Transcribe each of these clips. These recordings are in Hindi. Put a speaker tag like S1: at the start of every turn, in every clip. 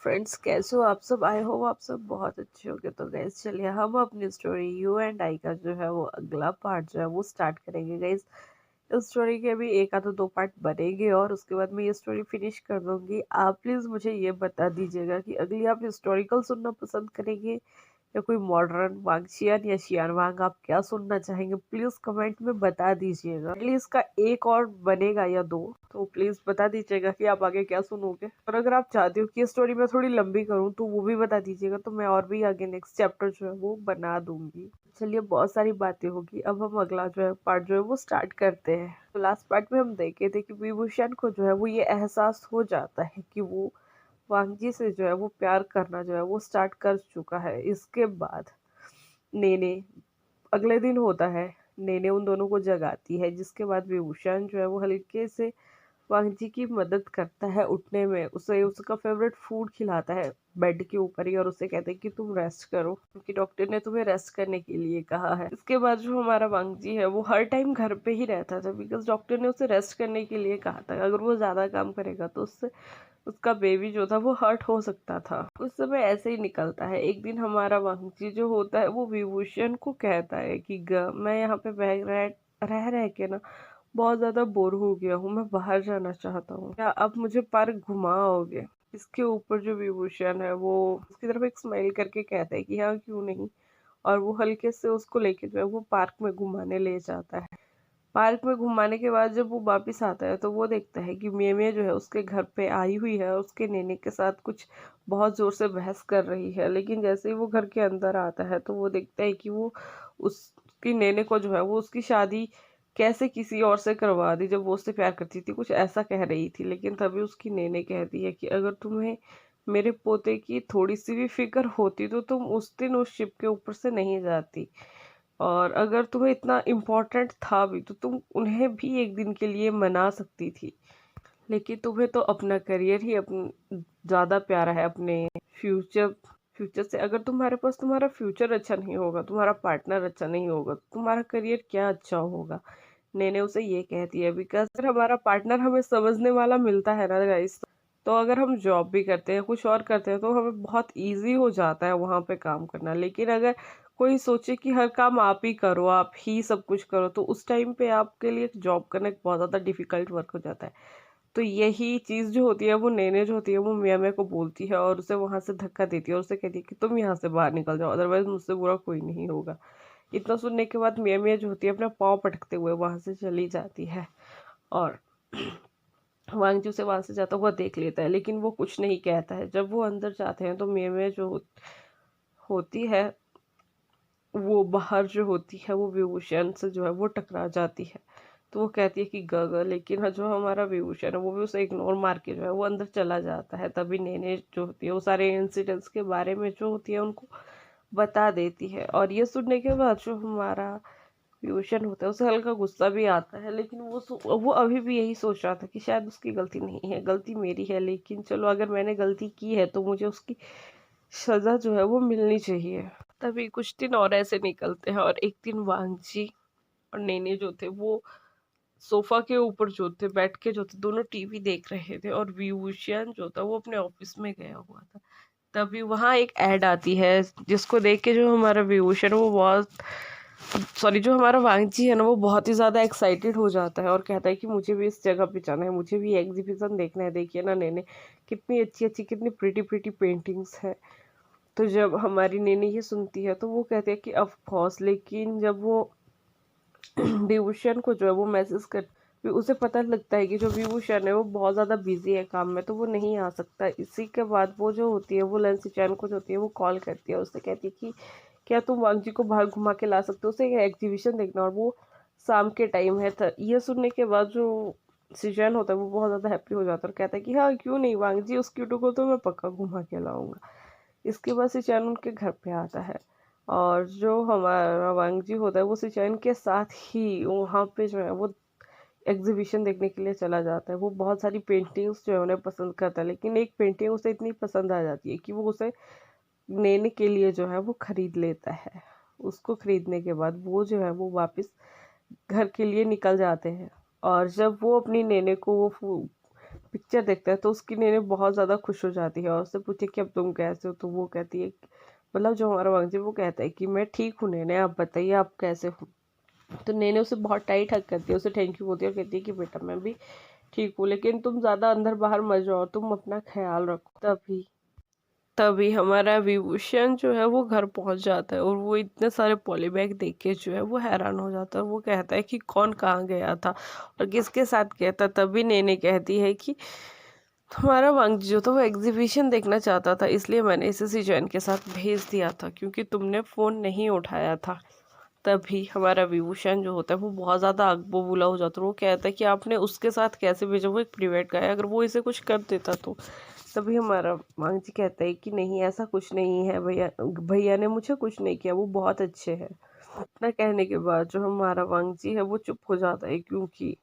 S1: फ्रेंड्स, कैसे हो आप सब? आई होप आप सब बहुत अच्छे होंगे। तो गाइस चलिए हम अपनी स्टोरी यू एंड आई का जो है वो अगला पार्ट जो है वो स्टार्ट करेंगे। गाइस इस स्टोरी के अभी एक आधा दो पार्ट बनेंगे और उसके बाद मैं ये स्टोरी फिनिश कर दूंगी। आप प्लीज मुझे ये बता दीजिएगा कि अगली आप हिस्टोरिकल सुनना पसंद करेंगे या कोई मॉडर्न वांगचियन या शियान वांग, आप क्या सुनना चाहेंगे प्लीज कमेंट में बता दीजिएगा। प्लीज इसका एक और बनेगा या दो, तो प्लीज बता दीजिएगा कि आप आगे क्या सुनोगे। और अगर आप चाहते हो कि स्टोरी मैं थोड़ी लंबी करूं तो वो भी बता दीजिएगा, तो मैं और भी आगे नेक्स्ट चैप्टर जो है वो बना दूंगी। चलिए बहुत सारी बातें होगी, अब हम अगला जो है पार्ट जो है वो स्टार्ट करते हैं। तो लास्ट पार्ट में हम देखे थे कि विभूषण को जो है वो ये एहसास हो जाता है कि वो वांगजी से जो है वो प्यार करना जो है वो स्टार्ट कर चुका है। इसके बाद नेने अगले दिन होता है, नेने उन दोनों को जगाती है, जिसके बाद विभूषण जो है वो हल्के से वांगजी की मदद करता है उठने में, उसे उसका फेवरेट फूड खिलाता है बेड के ऊपर ही और उसे कहते हैं कि तुम रेस्ट करो क्योंकि डॉक्टर ने तुम्हें रेस्ट करने के लिए कहा है। इसके बाद जो हमारा वांगजी है वो हर टाइम घर पे ही रहता था बिकॉज डॉक्टर ने उसे रेस्ट करने के लिए कहा था। अगर वो ज्यादा काम करेगा तो उससे उसका बेबी जो था वो हर्ट हो सकता था। उस समय ऐसे ही निकलता है। एक दिन हमारा वांगजी जो होता है वो विभूषण को कहता है कि मैं यहाँ पे रह रह के ना बहुत ज्यादा बोर हो गया हूँ, मैं बाहर जाना चाहता हूँ, क्या आप मुझे पार्क घुमाओगे? इसके ऊपर जो विभूषण है वो उसकी तरफ एक स्माइल करके कहता है कि हाँ क्यों नहीं, और वो हल्के से उसको लेके जो है वो पार्क में घुमाने ले जाता है। पार्क में घुमाने के बाद जब वो वापिस आता है तो वो देखता है कि मिया जो है उसके घर पे आई हुई है और उसके नेने के साथ कुछ बहुत जोर से बहस कर रही है। लेकिन जैसे ही वो घर के अंदर आता है तो वो देखता है कि वो उसकी नेने को जो है वो उसकी शादी कैसे किसी और से करवा दी जब वो उससे प्यार करती थी, कुछ ऐसा कह रही थी। लेकिन तभी उसकी नेने कहती है कि अगर तुम्हें मेरे पोते की थोड़ी सी भी फिक्र होती तो तुम उस दिन उस शिप के ऊपर से नहीं जाती, और अगर तुम्हें इतना इम्पोर्टेंट था भी तो तुम उन्हें भी एक दिन के लिए मना सकती थी। लेकिन तुम्हें तो अपना करियर ही ज्यादा प्यारा है अपने फ्यूचर फ्यूचर से। अगर तुम्हारे पास तुम्हारा फ्यूचर अच्छा नहीं होगा, तुम्हारा पार्टनर अच्छा नहीं होगा, तो तुम्हारा करियर क्या अच्छा होगा? नेने उसे ये कहती है बिकॉज अगर हमारा पार्टनर हमें समझने वाला मिलता है ना गाइस, तो अगर हम जॉब भी करते हैं कुछ और करते हैं तो हमें बहुत इजी हो जाता है वहां पे काम करना। लेकिन अगर कोई सोचे कि हर काम आप ही करो, आप ही सब कुछ करो, तो उस टाइम पे आपके लिए जॉब करना एक बहुत ज्यादा डिफिकल्ट वर्क हो जाता है। तो यही चीज जो होती है वो नेने जो होती है वो मिया को बोलती है और उसे वहां से धक्का देती है और उसे कहती है कि तुम यहाँ से बाहर निकल जाओ, अदरवाइज मुझसे बुरा कोई नहीं होगा। इतना सुनने के बाद मिया जो होती है अपना पाँव पटकते हुए वहां से चली जाती है और वांगजू से वहां से जाता हुआ देख लेता है, लेकिन वो कुछ नहीं कहता है। जब वो अंदर जाते हैं तो मिया जो होती है वो बाहर जो होती है वो विभूषण से जो है वो टकरा जाती है। तो वो कहती है कि ग, लेकिन जो हमारा विभूषण है वो भी उसे इग्नोर मार के जो है वो अंदर चला जाता है। तभी नेने जो होती है वो सारे इंसिडेंट्स के बारे में जो होती है उनको बता देती है। और ये सुनने के बाद जो हमारा विभूषण होता है उसे हल्का गुस्सा भी आता है, लेकिन वो अभी भी यही सोच रहा था कि शायद उसकी गलती नहीं है, गलती मेरी है। लेकिन चलो अगर मैंने गलती की है तो मुझे उसकी सजा जो है वो मिलनी चाहिए। तभी कुछ दिन और ऐसे निकलते हैं और एक दिन वांगजी और नेने जो थे वो सोफा के ऊपर जो थे बैठ के जो थे दोनों टीवी देख रहे थे और विभूषण जो था वो अपने ऑफिस में गया हुआ था। तभी वहां एक एड आती है जिसको देख के जो हमारा विभूषण वो बहुत सॉरी जो हमारा वांगजी है ना वो बहुत ही ज्यादा एक्साइटेड हो जाता है और कहता है कि मुझे भी इस जगह पे जाना है, मुझे भी एग्जीबिशन देखना है। देखिए ना नेने, कितनी अच्छी अच्छी कितनी प्रिटी प्रिटी पेंटिंग्स है। तो जब हमारी नेने ये सुनती है तो वो कहती है कि ऑफ कोर्स। लेकिन जब वो विभूषण को जो है वो मैसेज कर उसे पता लगता है कि जो विभूषण है वो बहुत ज्यादा बिजी है काम में तो वो नहीं आ सकता। इसी के बाद वो जो होती है वो लंसी चैन को जो होती है वो कॉल करती है, उससे कहती है कि क्या तुम वांगजी को बाहर घुमा के ला सकते हो, उसे एग्जीबिशन देखना, और वो शाम के टाइम है। ये सुनने के बाद जो सिचैन होता है वो बहुत ज्यादा हैप्पी हो जाता है और कहता है कि हाँ क्यों नहीं वांगजी, उस क्यूटू को तो मैं पक्का घुमा के लाऊंगा। इसके बाद सिचैन उनके घर पे आता है और जो हमारा वांगजी होता है वो सिचैन के साथ ही वहाँ पे जो है वो एग्जीबिशन देखने के लिए चला जाता है। वो बहुत सारी पेंटिंग्स जो है उन्हें पसंद करता है, लेकिन एक पेंटिंग उसे इतनी पसंद आ जाती है कि वो उसे लेने के लिए जो है वो खरीद लेता है। उसको खरीदने के बाद वो जो है वो वापस घर के लिए निकल जाते हैं। और जब वो अपनी नेने को वो पिक्चर देखता है तो उसकी नेने बहुत ज़्यादा खुश हो जाती है और उससे पूछती है कि अब तुम कैसे हो, तो वो कहती है मतलब जो हमारा वांगजी वो कहता है कि मैं ठीक हूँ नेने, आप बताइए आप कैसे हो। तो नेने उसे बहुत टाइट हग करती है, उसे थैंक यू बोलती है और कहती है कि बेटा मैं भी ठीक हूँ, लेकिन तुम ज़्यादा अंदर बाहर मत जाओ, तुम अपना ख्याल रखो। तभी तभी हमारा विभूषण जो है वो घर पहुंच जाता है और वो इतने सारे पॉली बैग देख के जो है वो हैरान हो जाता है और वो कहता है कि कौन कहाँ गया था और किसके साथ गया था। तभी नेने कहती है कि तुम्हारा वांगजी जो था वो एग्जीबिशन देखना चाहता था, इसलिए मैंने इसे सिजैन के साथ भेज दिया था क्योंकि तुमने फ़ोन नहीं उठाया था। तभी हमारा विभूषण जो होता है वो बहुत ज़्यादा आग बबूला हो जाता है। वो कहता है कि आपने उसके साथ कैसे भेजा, वो एक प्राइवेट गाय, अगर वो इसे कुछ कर देता तो। तभी हमारा मांगजी कहता है कि नहीं ऐसा कुछ नहीं है भैया, भैया ने मुझे कुछ नहीं किया, वो बहुत अच्छे हैं। इतना कहने के बाद जो हमारा वांगजी है वो चुप हो जाता है क्योंकि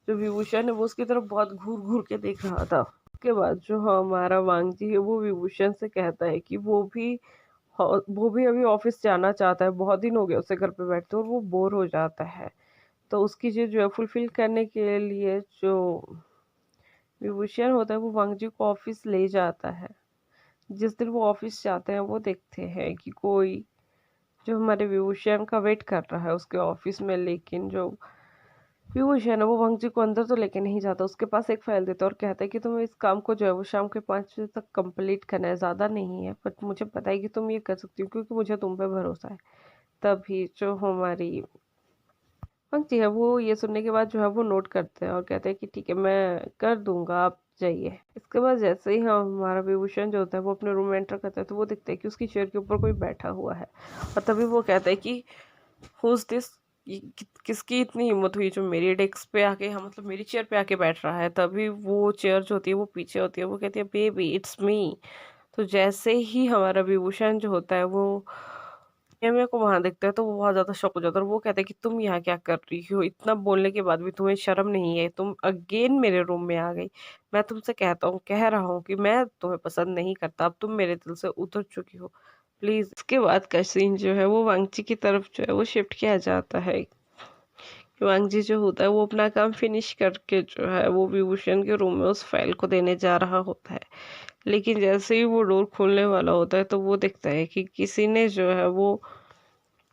S1: जो विभूषण है वो उसकी तरफ बहुत घूर घूर के देख रहा था। उसके बाद जो हमारा वांगजी है वो विभूषण से कहता है कि वो भी अभी ऑफिस जाना चाहता है, बहुत दिन हो गए उसे घर पे बैठते और वो बोर हो जाता है। तो उसकी चीज़ जो है फुलफिल करने के लिए जो विभूषण होता है वो वांगजी को ऑफिस ले जाता है। जिस दिन वो ऑफिस जाते हैं वो देखते हैं कि कोई जो हमारे विभूषण का वेट कर रहा है उसके ऑफिस में, लेकिन जो विभूषण है वो वांगजी को अंदर तो लेके नहीं जाता, उसके पास एक फाइल देता है और कहता है कि तुम्हें इस काम को जो है वो शाम के 5 बजे तक कंप्लीट करना है, ज़्यादा नहीं है बट मुझे पता है कि तुम ये कर सकती हो क्योंकि मुझे तुम पे भरोसा है। तभी जो हमारी पंक्ति है वो ये सुनने के बाद जो है वो नोट करते हैं और कहते हैं कि ठीक है मैं कर दूंगा, आप जाइए। इसके बाद जैसे ही हमारा विभूषण जो होता है वो अपने रूम में एंटर करता है तो वो दिखता है कि उसकी चेयर के ऊपर कोई बैठा हुआ है और तभी वो कहता है कि हुज दिस, किसकी इतनी हिम्मत हुई जो मेरी डेस्क पे आके, हाँ मतलब मेरी चेयर पे आके बैठ रहा है। तभी वो चेयर जो होती है वो पीछे होती है, वो कहती है बेबी इट्स मी। तो जैसे ही हमारा विभूषण जो होता है वो मेरे को वहां देखता है तो वो बहुत ज्यादा शॉक हो जाता है और वो कहता है कि तुम यहाँ क्या कर रही हो, इतना बोलने के बाद भी तुम्हें शर्म नहीं है, तुम अगेन मेरे रूम में आ गई। मैं तुमसे कह रहा हूँ कि मैं तुम्हें पसंद नहीं करता, अब तुम मेरे दिल से उतर चुकी हो प्लीज। इसके बाद का सीन जो है वो वांगची की तरफ जो है वो शिफ्ट किया जाता है। वांगजी जो होता है वो अपना काम फिनिश करके जो है वो विभूषण के रूम में उस फाइल को देने जा रहा होता है, लेकिन जैसे ही वो डोर खोलने वाला होता है तो वो देखता है कि किसी ने जो है वो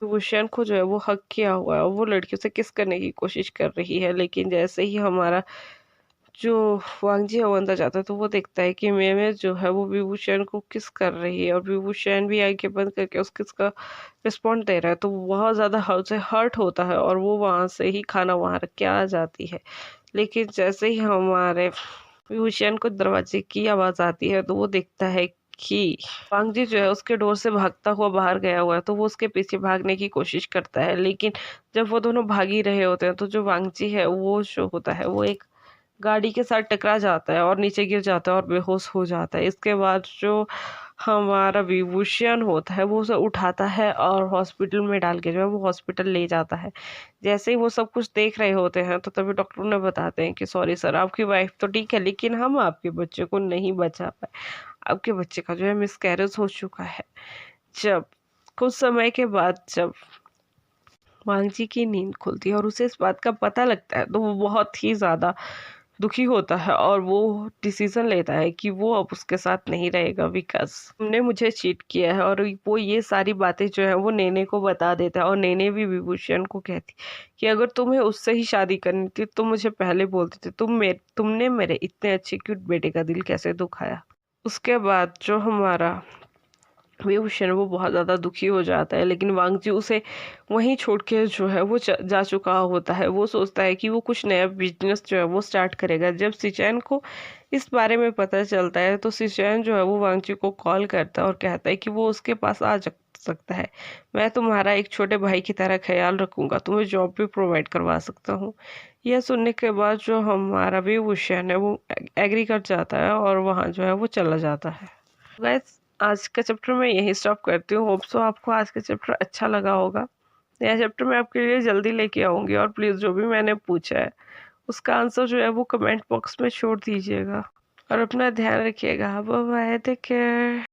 S1: विभूषण को जो है वो हक किया हुआ है और वो लड़कियों से किस करने की कोशिश कर रही है। लेकिन जैसे ही हमारा जो वांगजी है वो अंदर जाता है तो वो देखता है कि मेमे जो है वो विभूषण को किस कर रही है और विभूषण भी आंखें बंद करके उस किस का रिस्पॉन्ड दे रहा है। तो वो बहुत ज्यादा उसे हर्ट होता है और वो वहां से ही खाना वहां रख के आ जाती है। लेकिन जैसे ही हमारे विभूषण को दरवाजे की आवाज आती है तो वो देखता है कि वांगजी जो है उसके डोर से भागता हुआ बाहर गया हुआ है, तो वो उसके पीछे भागने की कोशिश करता है। लेकिन जब वो दोनों भाग ही रहे होते हैं तो जो वांगजी है वो जो होता है वो एक गाड़ी के साथ टकरा जाता है और नीचे गिर जाता है और बेहोश हो जाता है। इसके बाद जो हमारा विभूषण होता है वो उसे उठाता है और हॉस्पिटल में डाल के जो है वो हॉस्पिटल ले जाता है। जैसे ही वो सब कुछ देख रहे होते हैं तो तभी डॉक्टर ने बताते हैं कि सॉरी सर, आपकी वाइफ तो ठीक है लेकिन हम आपके बच्चे को नहीं बचा पाए, आपके बच्चे का जो है मिसकैरेज हो चुका है। जब कुछ समय के बाद जब वांगजी की नींद खुलती है और उसे इस बात का पता लगता है तो वो बहुत ही ज्यादा दुखी होता है और वो डिसीजन लेता है कि वो अब उसके साथ नहीं रहेगा बिकॉज तुमने मुझे चीट किया है। और वो ये सारी बातें जो है वो नेने को बता देता है और नेने भी विभूषण को कहती कि अगर तुम्हें उससे ही शादी करनी थी तो मुझे पहले बोलते थे, तुमने मेरे इतने अच्छे क्यूट बेटे का दिल कैसे दुखाया। उसके बाद जो हमारा विभूषण वो बहुत ज्यादा दुखी हो जाता है, लेकिन वांगजी उसे वहीं छोड़ के जो है वो जा चुका होता है। वो सोचता है कि वो कुछ नया बिजनेस जो है वो स्टार्ट करेगा। जब सिचैन को इस बारे में पता चलता है तो सिचैन जो है वो वांगजी को कॉल करता है और कहता है कि वो उसके पास आ सकता है, मैं तुम्हारा एक छोटे भाई की तरह ख्याल रखूंगा, तुम्हें जॉब भी प्रोवाइड करवा सकता हूँ। यह सुनने के बाद जो हमारा विभूषण है वो एग्री कर जाता है और वहाँ जो है वो चला जाता है। गाइस आज का चैप्टर मैं यही स्टॉप करती हूँ। होप सो आपको आज का चैप्टर अच्छा लगा होगा। नया चैप्टर मैं आपके लिए जल्दी लेके आऊंगी और प्लीज जो भी मैंने पूछा है उसका आंसर जो है वो कमेंट बॉक्स में छोड़ दीजिएगा और अपना ध्यान रखिएगा। Bye bye, take care.